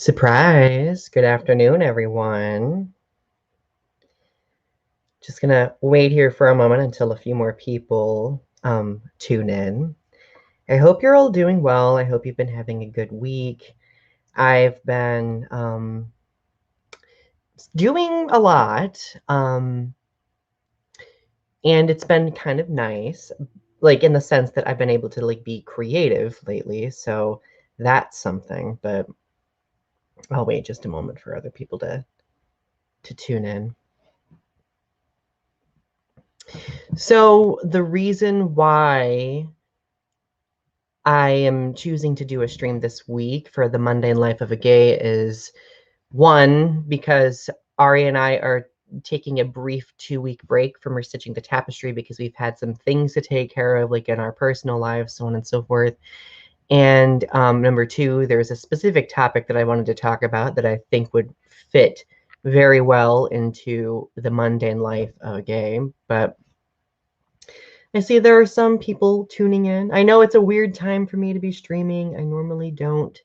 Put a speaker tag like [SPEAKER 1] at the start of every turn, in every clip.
[SPEAKER 1] Surprise! Good afternoon, everyone. Just gonna wait here for a moment until a few more people tune in. I hope you're all doing well. I hope you've been having a good week. I've been doing a lot, and it's been kind of nice, like in the sense that I've been able to like be creative lately. So that's something. But I'll wait just a moment for other people to tune in. So the reason why I am choosing to do a stream this week for the Mundane Life of a Gay is one, because Ari and I are taking a brief 2-week break from restitching the tapestry because we've had some things to take care of, like in our personal lives, so on and so forth. And number two, there's a specific topic that I wanted to talk about that I think would fit very well into the mundane life of a gay. But I see there are some people tuning in. I know it's a weird time for me to be streaming. I normally don't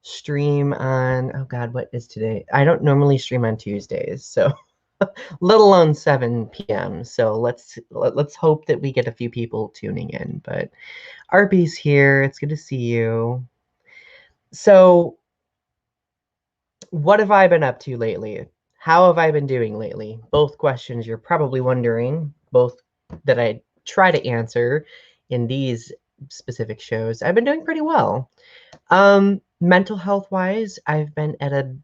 [SPEAKER 1] stream on, oh God, what is today? I don't normally stream on Tuesdays, so let alone 7 p.m. So let's hope that we get a few people tuning in. But RB's here. It's good to see you. So what have I been up to lately? How have I been doing lately? Both questions you're probably wondering, both that I try to answer in these specific shows. I've been doing pretty well. Mental health wise, I've been at a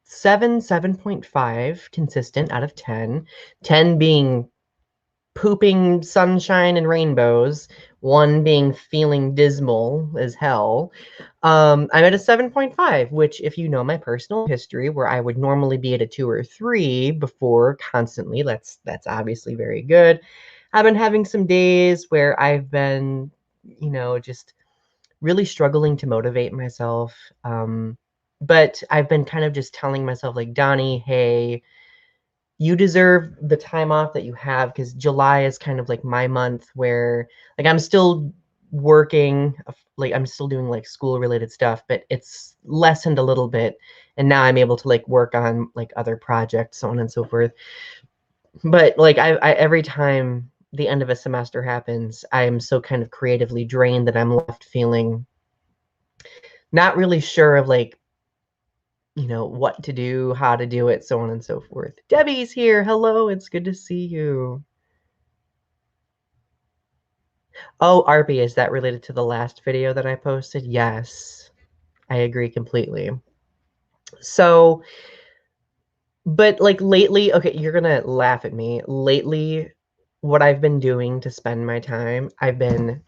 [SPEAKER 1] 7.5 consistent out of 10. 10 being pooping sunshine and rainbows, 1 being feeling dismal as hell. I'm at a 7.5, which, if you know my personal history, where I would normally be at a 2 or 3 before constantly, that's obviously very good. I've been having some days where I've been, just really struggling to motivate myself. But I've been kind of just telling myself, like, Donnie, hey, you deserve the time off that you have, because July is kind of like my month where, like, I'm still working, like I'm still doing like school related stuff, but it's lessened a little bit, and now I'm able to like work on like other projects, so on and so forth. But like I every time the end of a semester happens, I am so kind of creatively drained that I'm left feeling not really sure of like, what to do, how to do it, so on and so forth. Debbie's here. Hello, it's good to see you. Oh, Arby, is that related to the last video that I posted? Yes, I agree completely. So, but like lately, okay, you're gonna laugh at me. Lately, what I've been doing to spend my time, I've been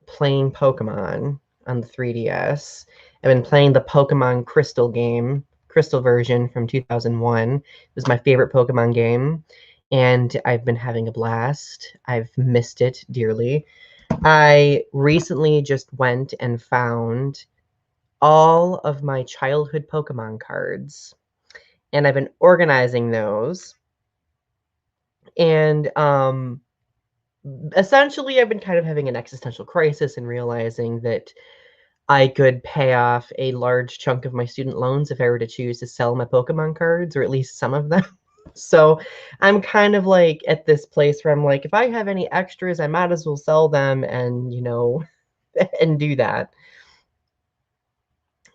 [SPEAKER 1] playing Pokemon on the 3DS. I've been playing the Pokemon Crystal game, Crystal version from 2001. It was my favorite Pokemon game, and I've been having a blast. I've missed it dearly. I recently just went and found all of my childhood Pokemon cards, and I've been organizing those. And essentially, I've been kind of having an existential crisis and realizing that I could pay off a large chunk of my student loans if I were to choose to sell my Pokemon cards, or at least some of them. So I'm kind of like at this place where I'm like, if I have any extras, I might as well sell them and, and do that.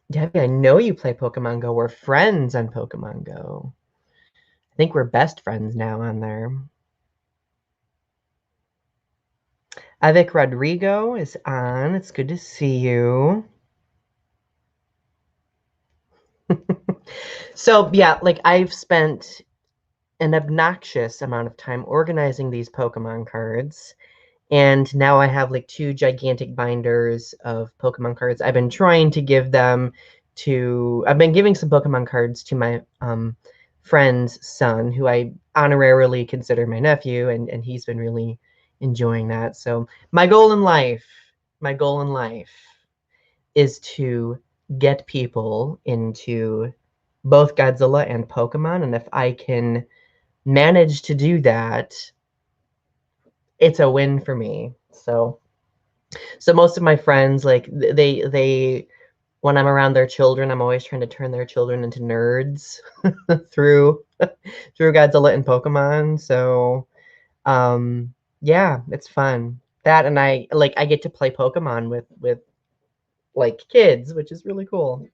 [SPEAKER 1] Debbie, I know you play Pokemon Go. We're friends on Pokemon Go. I think we're best friends now on there. Avec Rodrigo is on. It's good to see you. So yeah, like I've spent an obnoxious amount of time organizing these Pokemon cards. And now I have like 2 gigantic binders of Pokemon cards. I've been trying to give them I've been giving some Pokemon cards to my friend's son, who I honorarily consider my nephew, and he's been really enjoying that. So my goal in life is to get people into both Godzilla and Pokemon. And if I can manage to do that, it's a win for me. So most of my friends, like, they when I'm around their children, I'm always trying to turn their children into nerds through Godzilla and Pokemon. So yeah, it's fun. That, and I get to play Pokemon with like kids, which is really cool.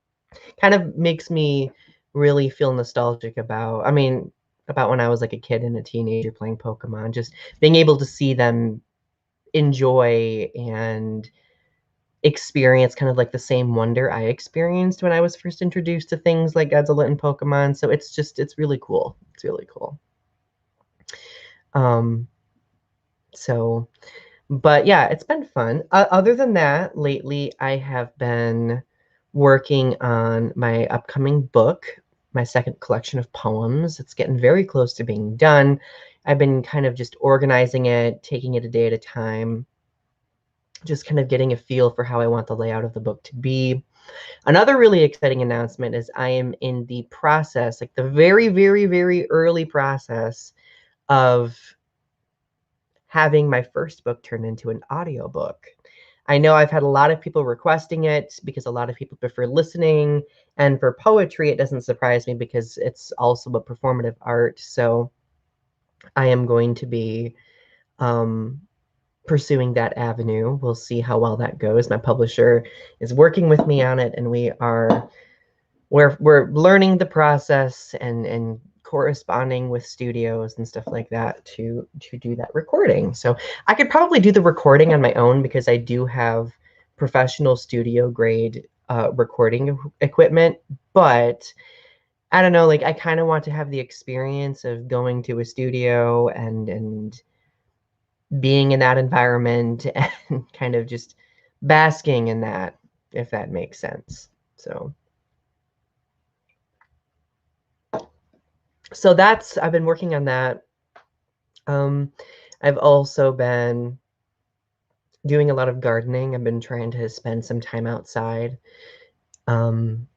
[SPEAKER 1] Kind of makes me really feel nostalgic about, I mean, about when I was like a kid and a teenager playing Pokemon, just being able to see them enjoy and experience kind of like the same wonder I experienced when I was first introduced to things like Godzilla and Pokemon. So it's really cool. It's really cool. Um, so, but yeah, it's been fun. Other than that, lately I have been working on my upcoming book, my second collection of poems. It's getting very close to being done. I've been kind of just organizing it, taking it a day at a time, just kind of getting a feel for how I want the layout of the book to be. Another really exciting announcement is I am in the process, like the very, very, very early process of having my first book turn into an audiobook. I know I've had a lot of people requesting it because a lot of people prefer listening. And for poetry, it doesn't surprise me because it's also a performative art. So I am going to be um, pursuing that avenue. We'll see how well that goes. My publisher is working with me on it, and we're learning the process and corresponding with studios and stuff like that to do that recording. So I could probably do the recording on my own because I do have professional studio grade recording equipment, but I don't know, like I kind of want to have the experience of going to a studio and being in that environment and kind of just basking in that, if that makes sense. So that's, I've been working on that. Um, I've also been doing a lot of gardening. I've been trying to spend some time outside. Um,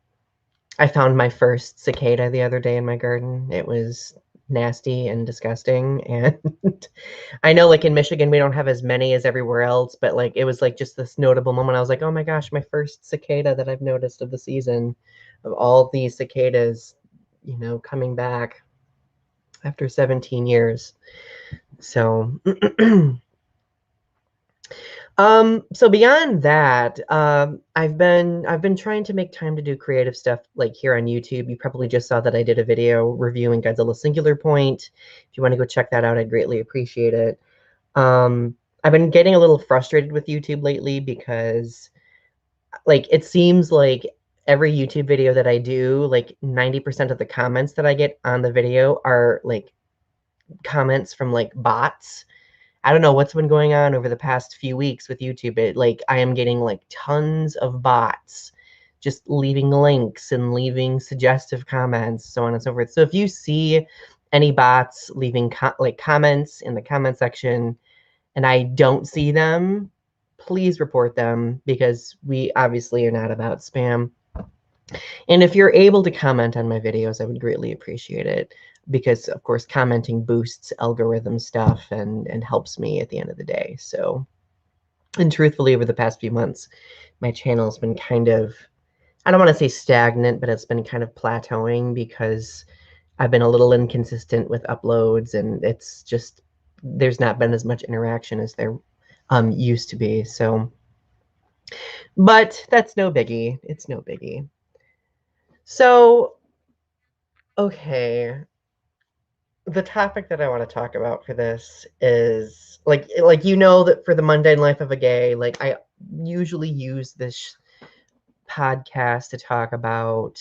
[SPEAKER 1] I found my first cicada the other day in my garden. It was nasty and disgusting. And I know like in Michigan, we don't have as many as everywhere else, but like it was like just this notable moment. I was like, oh my gosh, my first cicada that I've noticed of the season, of all these cicadas, coming back after 17 years. So so beyond that, I've been trying to make time to do creative stuff like here on YouTube. You probably just saw that I did a video reviewing Godzilla Singular Point. If you want to go check that out, I'd greatly appreciate it. I've been getting a little frustrated with YouTube lately because like it seems like every YouTube video that I do, like 90% of the comments that I get on the video are like comments from like bots. I don't know what's been going on over the past few weeks with YouTube. I am getting like tons of bots just leaving links and leaving suggestive comments, so on and so forth. So if you see any bots leaving comments in the comment section and I don't see them, please report them because we obviously are not about spam. And if you're able to comment on my videos, I would greatly appreciate it because, of course, commenting boosts algorithm stuff and helps me at the end of the day. So, and truthfully, over the past few months, my channel's been kind of, I don't want to say stagnant, but it's been kind of plateauing because I've been a little inconsistent with uploads and it's just, there's not been as much interaction as there used to be. So, but that's no biggie. It's no biggie. So, okay, the topic that I want to talk about for this is that for the mundane life of a gay, like I usually use this podcast to talk about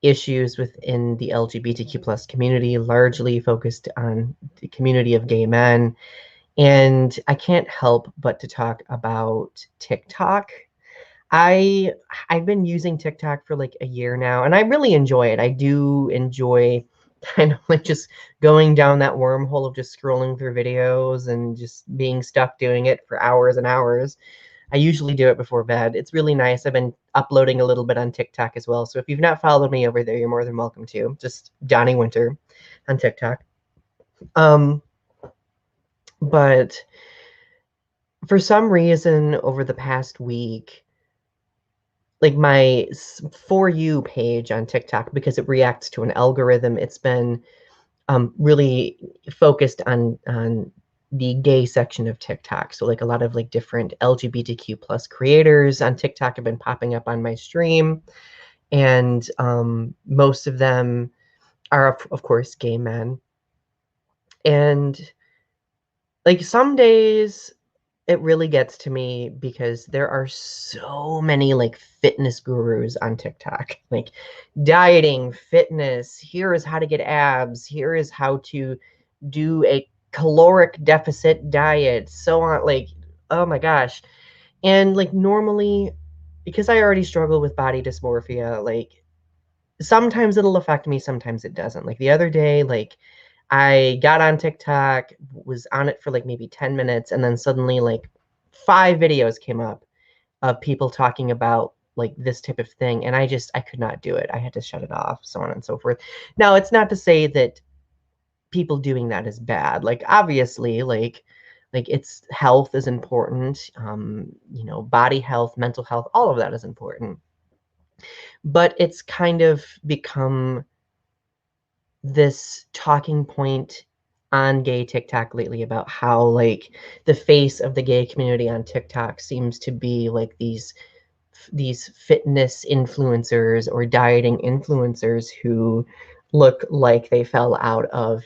[SPEAKER 1] issues within the LGBTQ plus community, largely focused on the community of gay men. And I can't help but to talk about TikTok. I've been using TikTok for like a year now, and I really enjoy it. I do enjoy kind of like just going down that wormhole of just scrolling through videos and just being stuck doing it for hours and hours. I usually do it before bed. It's really nice. I've been uploading a little bit on TikTok as well. So if you've not followed me over there, you're more than welcome to. Just Johnny Winter on TikTok. Um, but for some reason over the past week, like my For You page on TikTok, because it reacts to an algorithm. It's been really focused on the gay section of TikTok. So like a lot of like different LGBTQ plus creators on TikTok have been popping up on my stream, and most of them are of course gay men. And like some days it really gets to me because there are so many like fitness gurus on TikTok, like dieting, fitness. Here is how to get abs. Here is how to do a caloric deficit diet, so on. Like, oh my gosh. And like normally, because I already struggle with body dysmorphia, like sometimes it'll affect me, sometimes it doesn't. Like the other day, like I got on TikTok, was on it for like maybe 10 minutes, and then suddenly like 5 videos came up of people talking about like this type of thing. And I could not do it. I had to shut it off, so on and so forth. Now, it's not to say that people doing that is bad. Like obviously, like it's health is important. Body health, mental health, all of that is important. But it's kind of become this talking point on gay TikTok lately about how like the face of the gay community on TikTok seems to be like these fitness influencers or dieting influencers who look like they fell out of,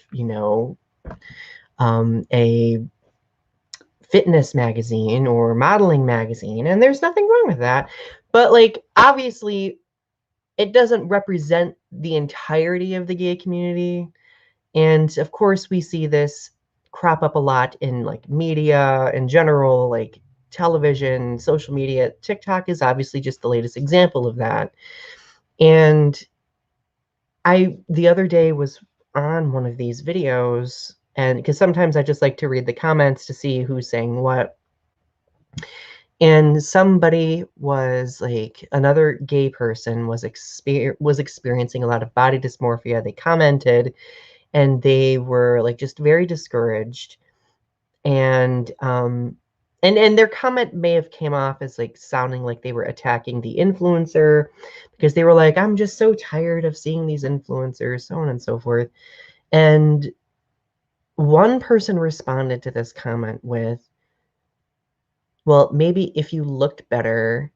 [SPEAKER 1] a fitness magazine or modeling magazine. And there's nothing wrong with that. But like obviously it doesn't represent the entirety of the gay community. And of course, we see this crop up a lot in like media in general, like television, social media. TikTok is obviously just the latest example of that. And the other day was on one of these videos, and because sometimes I just like to read the comments to see who's saying what. And somebody was like, another gay person was experiencing a lot of body dysmorphia. They commented, and they were like just very discouraged. And their comment may have came off as like sounding like they were attacking the influencer, because they were like, I'm just so tired of seeing these influencers, so on and so forth. And one person responded to this comment with, well, maybe if you looked better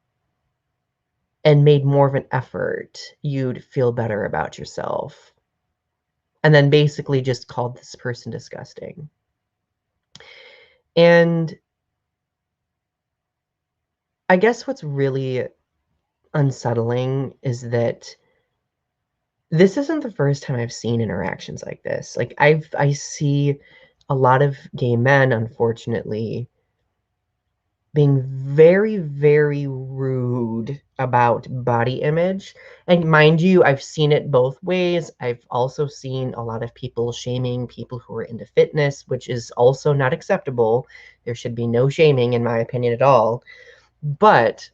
[SPEAKER 1] and made more of an effort, you'd feel better about yourself. And then basically just called this person disgusting. And I guess what's really unsettling is that this isn't the first time I've seen interactions like this. Like I see a lot of gay men, unfortunately, being very, very rude about body image. And mind you, I've seen it both ways. I've also seen a lot of people shaming people who are into fitness, which is also not acceptable. There should be no shaming, in my opinion, at all. But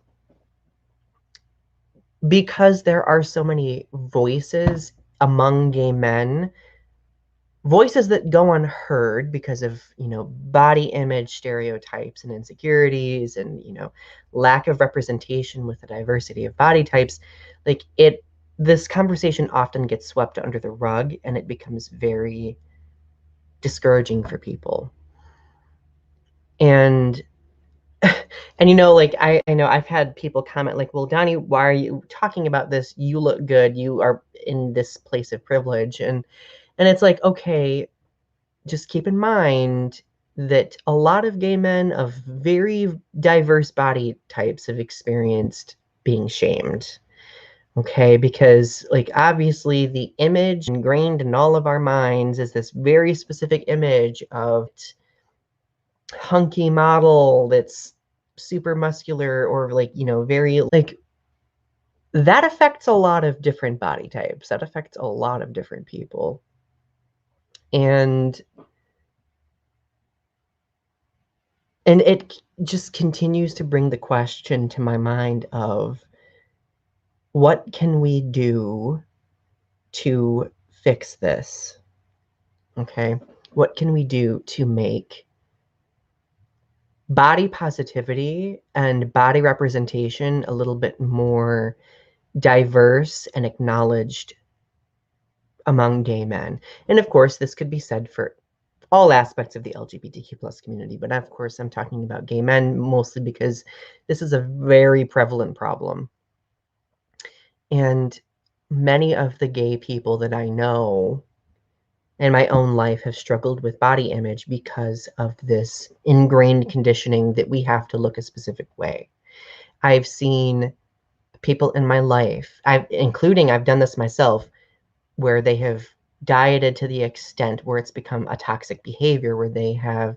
[SPEAKER 1] because there are so many voices among gay men, voices that go unheard because of, body image stereotypes and insecurities and, lack of representation with the diversity of body types, like this conversation often gets swept under the rug, and it becomes very discouraging for people. And and like I know I've had people comment like, well, Donnie, why are you talking about this? You look good. You are in this place of privilege. And it's like, okay, just keep in mind that a lot of gay men of very diverse body types have experienced being shamed. Okay, because like obviously the image ingrained in all of our minds is this very specific image of hunky model that's super muscular, or like, very like that affects a lot of different body types. That affects a lot of different people. And it just continues to bring the question to my mind of, what can we do to fix this? Okay. What can we do to make body positivity and body representation a little bit more diverse and acknowledged among gay men. And of course, this could be said for all aspects of the LGBTQ plus community, but of course, I'm talking about gay men mostly because this is a very prevalent problem. And many of the gay people that I know in my own life have struggled with body image because of this ingrained conditioning that we have to look a specific way. I've seen people in my life, I've done this myself, where they have dieted to the extent where it's become a toxic behavior, where they have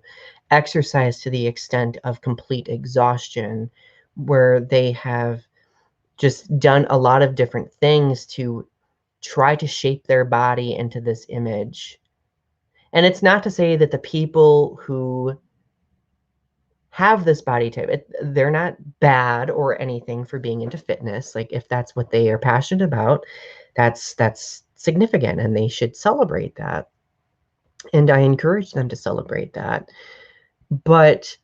[SPEAKER 1] exercised to the extent of complete exhaustion, where they have just done a lot of different things to try to shape their body into this image. And it's not to say that the people who have this body type, they're not bad or anything for being into fitness. Like if that's what they are passionate about, that's significant and they should celebrate that. And I encourage them to celebrate that. But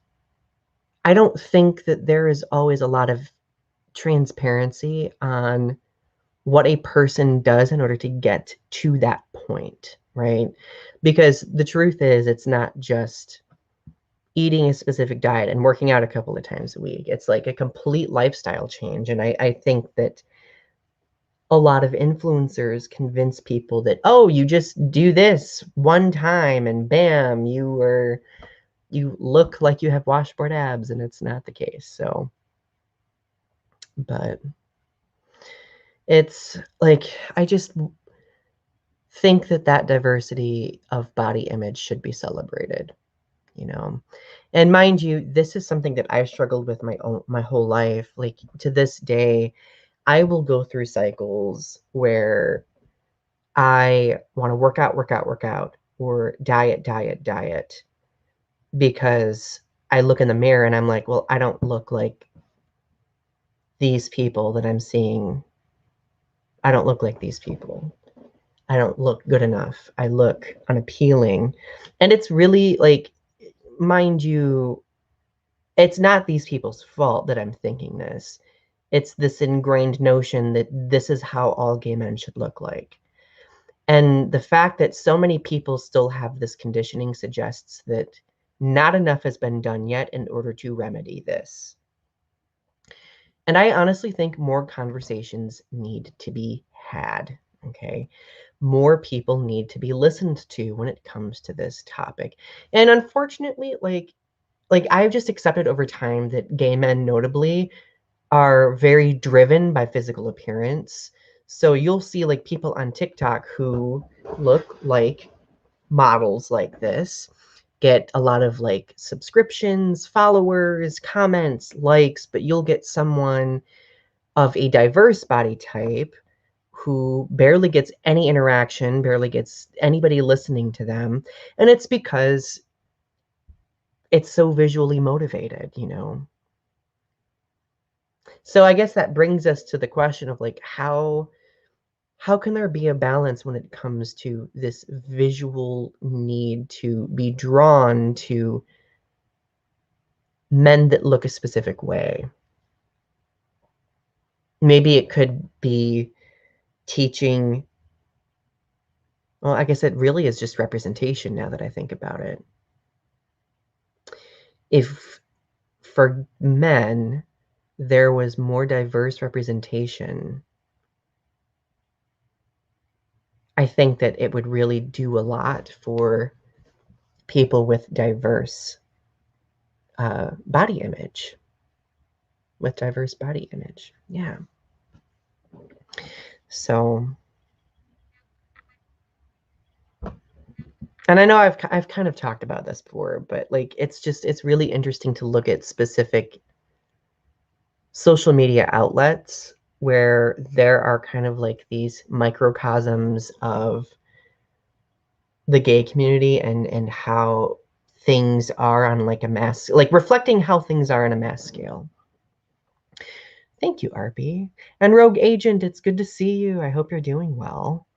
[SPEAKER 1] I don't think that there is always a lot of transparency on what a person does in order to get to that point, right? Because the truth is, it's not just eating a specific diet and working out a couple of times a week. It's like a complete lifestyle change. And I think that a lot of influencers convince people that, oh, you just do this one time and bam, you look like you have washboard abs, and it's not the case. So, but it's like, I just think that that diversity of body image should be celebrated, you know. And mind you, this is something that I've struggled with my whole life. Like to this day, I will go through cycles where I want to work out, or diet, because I look in the mirror and I'm like, well, I don't look like these people that I'm seeing. I don't look like these people. I don't look good enough. I look unappealing. And it's really like, mind you, it's not these people's fault that I'm thinking this. It's this ingrained notion that this is how all gay men should look like. And the fact that so many people still have this conditioning suggests that not enough has been done yet in order to remedy this. And I honestly think more conversations need to be had, okay? More people need to be listened to when it comes to this topic. And unfortunately, like I've just accepted over time that gay men notably are very driven by physical appearance. So you'll see like people on TikTok who look like models like this, get a lot of like subscriptions, followers, comments, likes, but you'll get someone of a diverse body type who barely gets any interaction, barely gets anybody listening to them. And it's because it's so visually motivated, you know? So I guess that brings us to the question of like how can there be a balance when it comes to this visual need to be drawn to men that look a specific way? Maybe it could be teaching, well, I guess it really is just representation now that I think about it. If for men there was more diverse representation, I think that it would really do a lot for people with diverse body image. With diverse body image. Yeah. So, and I know I've kind of talked about this before, but like it's really interesting to look at specific social media outlets where there are kind of like these microcosms of the gay community and how things are on like a mass, like reflecting how things are on a mass scale. Thank you, RP. And Rogue Agent, it's good to see you. I hope you're doing well.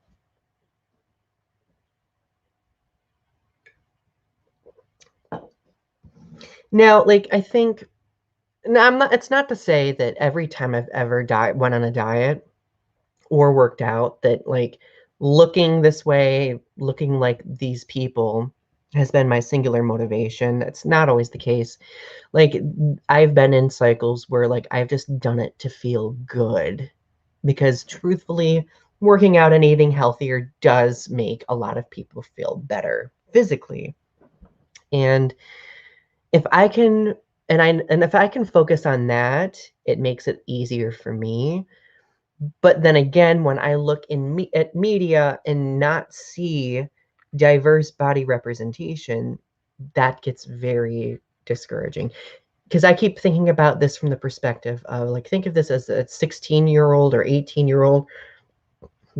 [SPEAKER 1] Now, like, I think, no, it's not to say that every time I've ever went on a diet or worked out that, like, looking this way, looking like these people has been my singular motivation. That's not always the case. Like, I've been in cycles where, like, I've just done it to feel good because truthfully, working out and eating healthier does make a lot of people feel better physically. And if I can and if I can focus on that, it makes it easier for me. But then again, when I look at media and not see diverse body representation, that gets very discouraging. Because I keep thinking about this from the perspective of, like, think of this as a 16-year-old or 18-year-old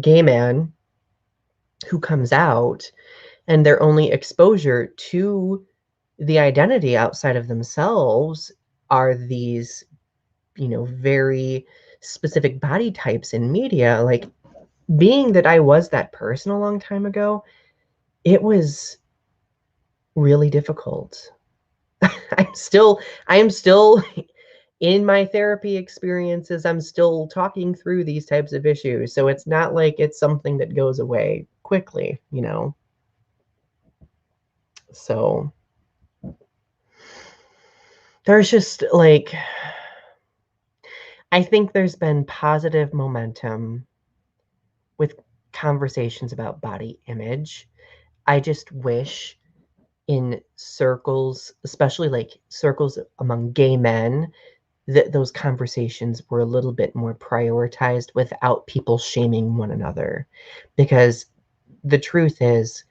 [SPEAKER 1] gay man who comes out, and their only exposure to the identity outside of themselves are these, very specific body types in media. Like, being that I was that person a long time ago, it was really difficult. I am still in my therapy experiences. I'm still talking through these types of issues. So it's not like it's something that goes away quickly. So there's just, like, I think there's been positive momentum with conversations about body image. I just wish in circles, especially like circles among gay men, that those conversations were a little bit more prioritized without people shaming one another. Because the truth is,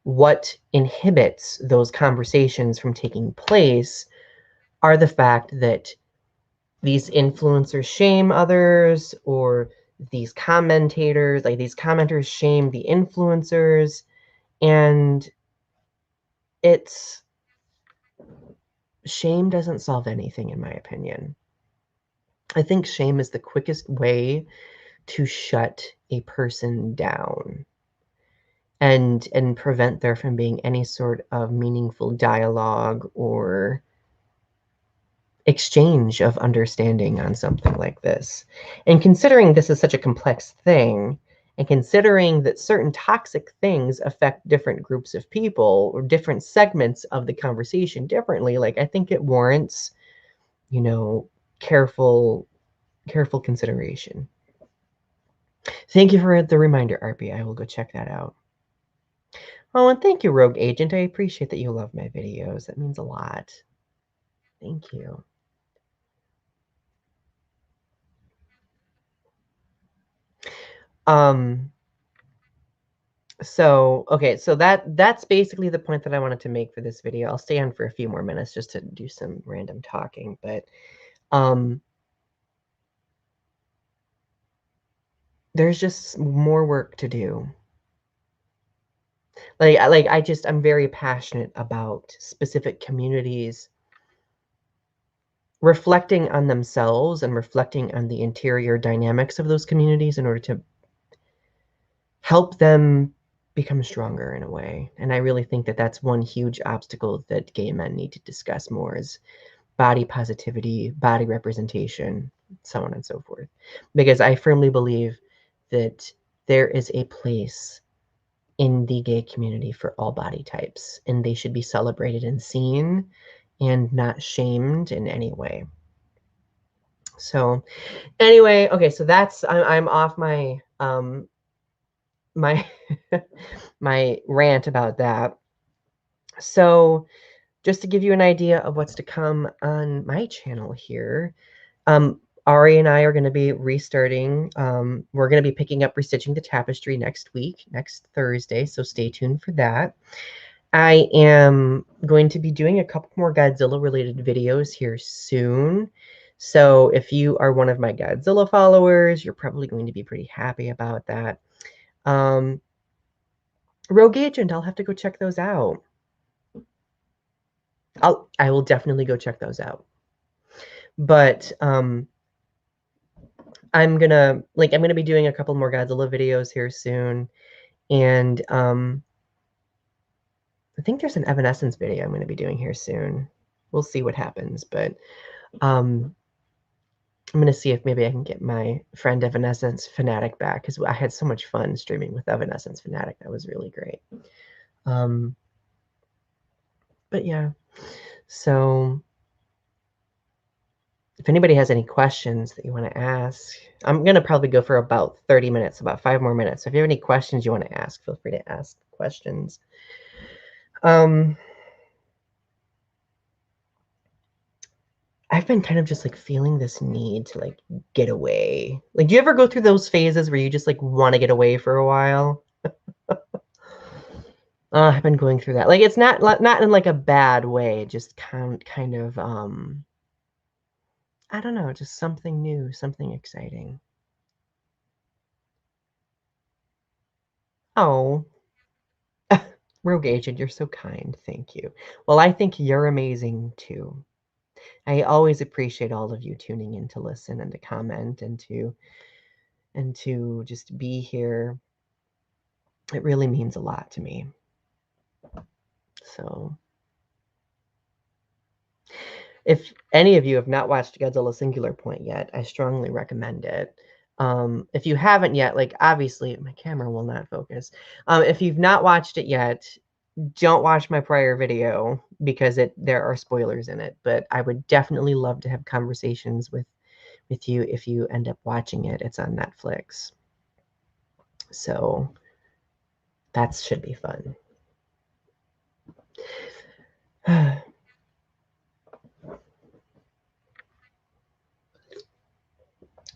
[SPEAKER 1] what inhibits those conversations from taking place are the fact that these influencers shame others, or these commenters shame the influencers, and it's shame doesn't solve anything, in my opinion. I think shame is the quickest way to shut a person down and prevent there from being any sort of meaningful dialogue or exchange of understanding on something like this. And considering this is such a complex thing, and considering that certain toxic things affect different groups of people or different segments of the conversation differently, like, I think it warrants, you know, careful consideration. Thank you for the reminder, RP. I will go check that out. Oh, and thank you, Rogue Agent. I appreciate that you love my videos. That means a lot. Thank you. So, okay, so that's basically the point that I wanted to make for this video. I'll stay on for a few more minutes just to do some random talking, but there's just more work to do. I'm very passionate about specific communities reflecting on themselves and reflecting on the interior dynamics of those communities in order to help them become stronger in a way. And I really think that that's one huge obstacle that gay men need to discuss more, is body positivity, body representation, so on and so forth. Because I firmly believe that there is a place in the gay community for all body types, and they should be celebrated and seen and not shamed in any way. So anyway, okay, so I'm off my my my rant about that. So just to give you an idea of what's to come on my channel here, Ari and I are going to be restarting. We're going to be picking up Restitching the Tapestry next week, next Thursday, so stay tuned for that. I am going to be doing a couple more Godzilla-related videos here soon. So if you are one of my Godzilla followers, you're probably going to be pretty happy about that. Rogue Agent, I'll have to go check those out. I will definitely go check those out. But I'm gonna be doing a couple more Godzilla videos here soon, and I think there's an Evanescence video I'm gonna be doing here soon. we'll see what happens. But I'm going to see if maybe I can get my friend Evanescence Fanatic back, because I had so much fun streaming with Evanescence Fanatic. That was really great. But yeah, so if anybody has any questions that you want to ask, I'm going to probably go for about 30 minutes, about 5 more minutes. So if you have any questions you want to ask, feel free to ask questions. I've been kind of just like feeling this need to like get away. Like, do you ever go through those phases where you just like want to get away for a while? I've been going through that. Like, it's not in like a bad way, just kind of I don't know, just something new, something exciting. Oh, Rogue Agent, you're so kind. Thank you. Well, I think you're amazing too. I always appreciate all of you tuning in to listen and to comment and to just be here. It really means a lot to me. So, if any of you have not watched Godzilla Singular Point yet, I strongly recommend it. If you haven't yet, like, obviously my camera will not focus. If you've not watched it yet, don't watch my prior video because there are spoilers in it. But I would definitely love to have conversations with you if you end up watching it. It's on Netflix, so that should be fun. I'm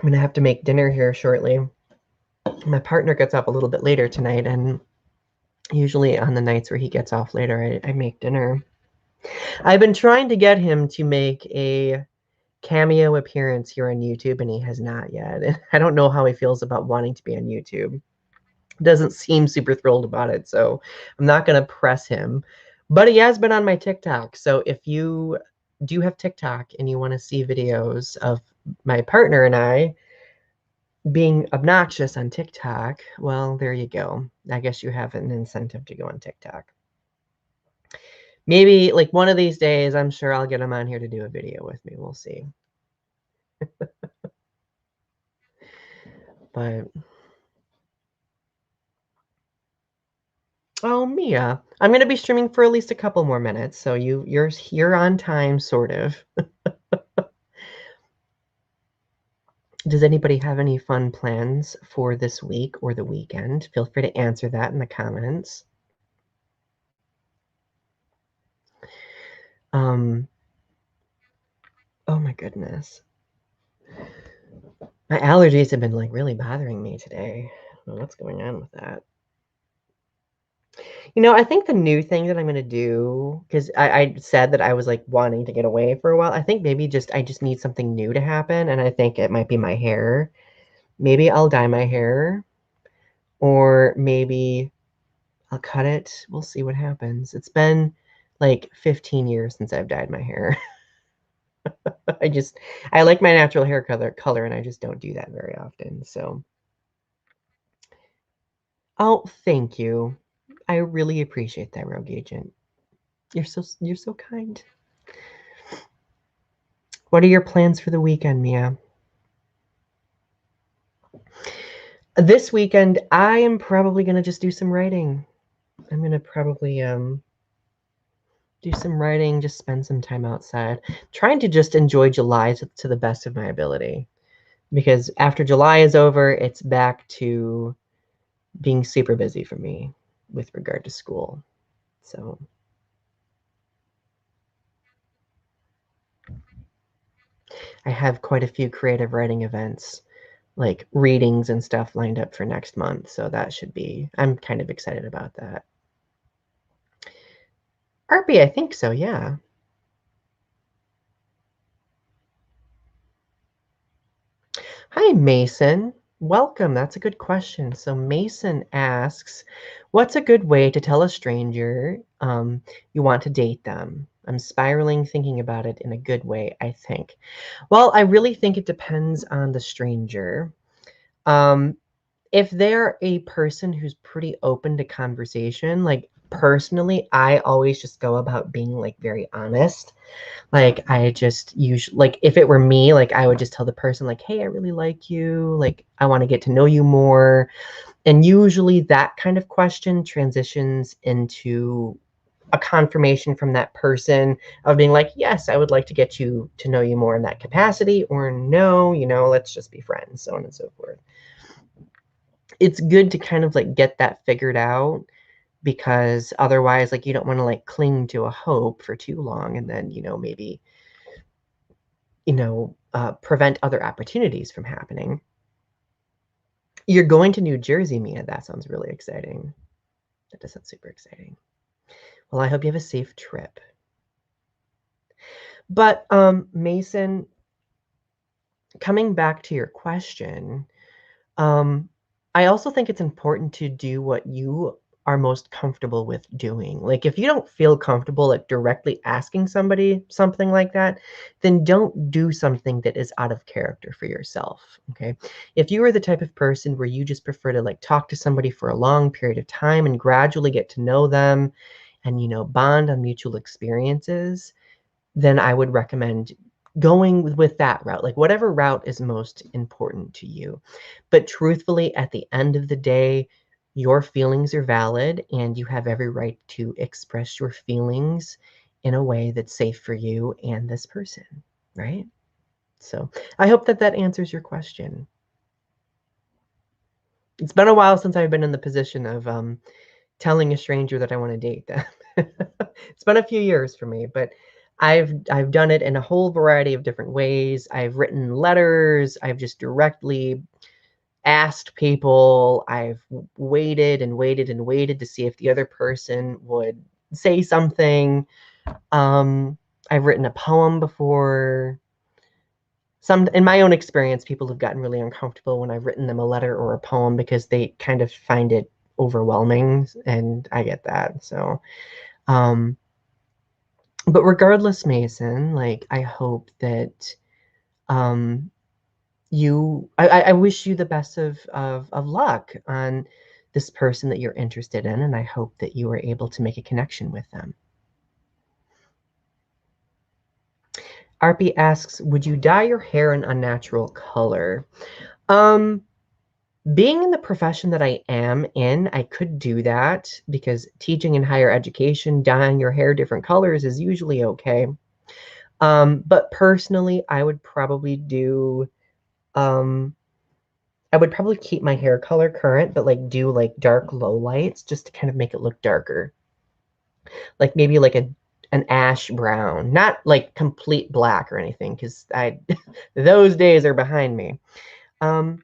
[SPEAKER 1] gonna have to make dinner here shortly. My partner gets up a little bit later tonight, and usually on the nights where he gets off later, I make dinner. I've been trying to get him to make a cameo appearance here on YouTube, and he has not yet. And I don't know how he feels about wanting to be on YouTube. Doesn't seem super thrilled about it, so I'm not going to press him. But he has been on my TikTok. So if you do have TikTok and you want to see videos of my partner and I being obnoxious on TikTok, well, there you go. I guess you have an incentive to go on TikTok. Maybe like one of these days, I'm sure I'll get him on here to do a video with me. We'll see. But oh, Mia, I'm going to be streaming for at least a couple more minutes, so you're on time, sort of. Does anybody have any fun plans for this week or the weekend? Feel free to answer that in the comments. Oh my goodness. My allergies have been like really bothering me today. I don't know what's going on with that. You know, I think the new thing that I'm going to do, because I said that I was like wanting to get away for a while. I think maybe I just need something new to happen. And I think it might be my hair. Maybe I'll dye my hair, or maybe I'll cut it. We'll see what happens. It's been like 15 years since I've dyed my hair. I like my natural hair color, and I just don't do that very often. So, oh, thank you. I really appreciate that, Rogue Agent. You're so kind. What are your plans for the weekend, Mia? This weekend, I am probably going to just do some writing. I'm going to probably do some writing, just spend some time outside. Trying to just enjoy July to the best of my ability. Because after July is over, it's back to being super busy for me with regard to school. So I have quite a few creative writing events, like readings and stuff lined up for next month. So that should be, I'm kind of excited about that. Arby, I think so, yeah. Hi, Mason. Welcome. That's a good question. So Mason asks, what's a good way to tell a stranger you want to date them? I'm spiraling thinking about it in a good way, I think. Well, I really think it depends on the stranger. If they're a person who's pretty open to conversation, like personally, I always just go about being like very honest. Like I just usually, like if it were me, like I would just tell the person like, hey, I really like you. Like I want to get to know you more. And usually that kind of question transitions into a confirmation from that person of being like, yes, I would like to get you to know you more in that capacity, or no, let's just be friends, so on and so forth. It's good to kind of like get that figured out, because otherwise, like, you don't want to like cling to a hope for too long and then, maybe, prevent other opportunities from happening. You're going to New Jersey, Mia. That sounds really exciting. That does sound super exciting. Well, I hope you have a safe trip. But Mason, coming back to your question, um, I also think it's important to do what you are most comfortable with doing. Like if you don't feel comfortable like directly asking somebody something like that, then don't do something that is out of character for yourself. Okay. If you are the type of person where you just prefer to like talk to somebody for a long period of time and gradually get to know them and bond on mutual experiences, then I would recommend going with that route, like whatever route is most important to you. But truthfully, at the end of the day, your feelings are valid and you have every right to express your feelings in a way that's safe for you and this person, right? So I hope that that answers your question. It's been a while since I've been in the position of telling a stranger that I want to date them. It's been a few years for me, but I've done it in a whole variety of different ways. I've written letters. I've just directly asked people. I've waited and waited and waited to see if the other person would say something. Um, I've written a poem before. In my own experience, people have gotten really uncomfortable when I've written them a letter or a poem because they kind of find it overwhelming, and I get that. So, um, but regardless, Mason, like I hope that um, I wish you the best of luck on this person that you're interested in, and I hope that you are able to make a connection with them. Arpy asks, would you dye your hair an unnatural color? Um, Being in the profession that I am in, I could do that because teaching in higher education, dyeing your hair different colors is usually okay. But personally, um, I would probably keep my hair color current, but like do like dark low lights just to kind of make it look darker. Like maybe like an ash brown, not like complete black or anything, because I those days are behind me. Um,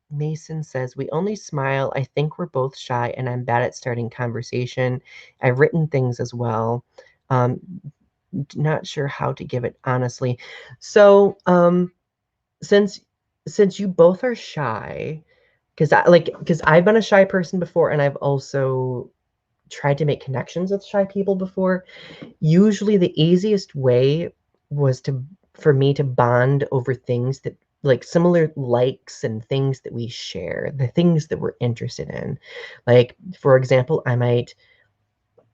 [SPEAKER 1] Mason says, we only smile. I think we're both shy and I'm bad at starting conversation. I've written things as well. Um, not sure how to give it honestly. So, since since you both are shy, because I've been a shy person before and I've also tried to make connections with shy people before. Usually the easiest way was to for me to bond over things that like similar likes and things that we share, the things that we're interested in. Like for example, I might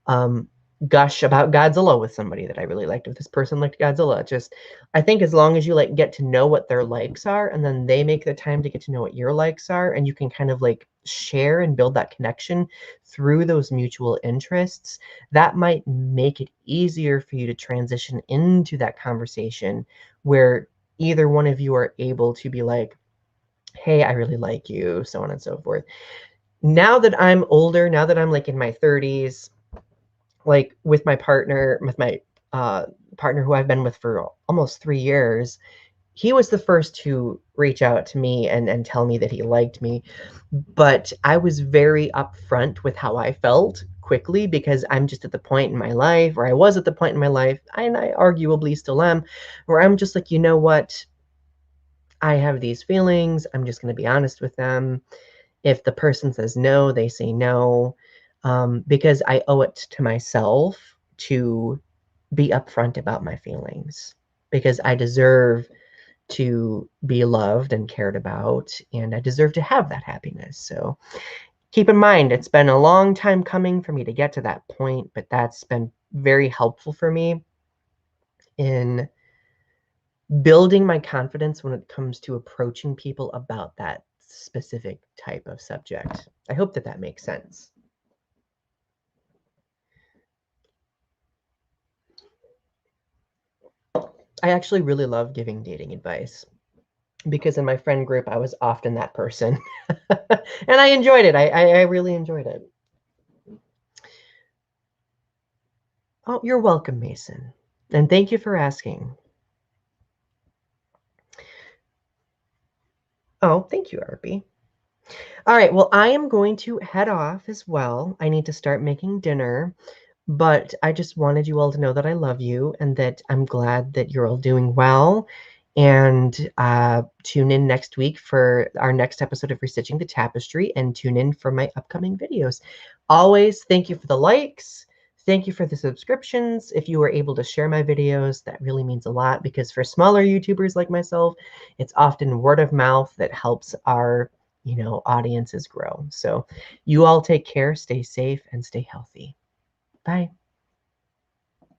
[SPEAKER 1] um, gush about Godzilla with somebody that I really liked. If this person liked Godzilla, just I think as long as you like get to know what their likes are, and then they make the time to get to know what your likes are, and you can kind of like share and build that connection through those mutual interests, that might make it easier for you to transition into that conversation where either one of you are able to be like, hey, I really like you, so on and so forth. Now that I'm older, now that I'm like in my 30s, like with my partner, with my partner who I've been with for almost 3 years, he was the first to reach out to me and tell me that he liked me. But I was very upfront with how I felt quickly because I'm just at the point in my life, or I was at the point in my life, and I arguably still am, where I'm just like, you know what? I have these feelings. I'm just going to be honest with them. If the person says no, they say no, because I owe it to myself to be upfront about my feelings because I deserve to be loved and cared about, and I deserve to have that happiness. So Keep in mind, it's been a long time coming for me to get to that point, but that's been very helpful for me in building my confidence when it comes to approaching people about that specific type of subject. I hope that that makes sense. I actually really love giving dating advice because in my friend group, I was often that person. And I enjoyed it. I really enjoyed it. Oh, you're welcome, Mason. And thank you for asking. Oh, thank you, Arby. All right, well, I am going to head off as well. I need to start making dinner, but I just wanted you all to know that I love you and that I'm glad that you're all doing well. And tune in next week for our next episode of Restitching the Tapestry, and tune in for my upcoming videos. Always, thank you for the likes. Thank you for the subscriptions. If you were able to share my videos, that really means a lot, because for smaller YouTubers like myself, it's often word of mouth that helps our audiences grow. So you all take care, stay safe, and stay healthy. Bye.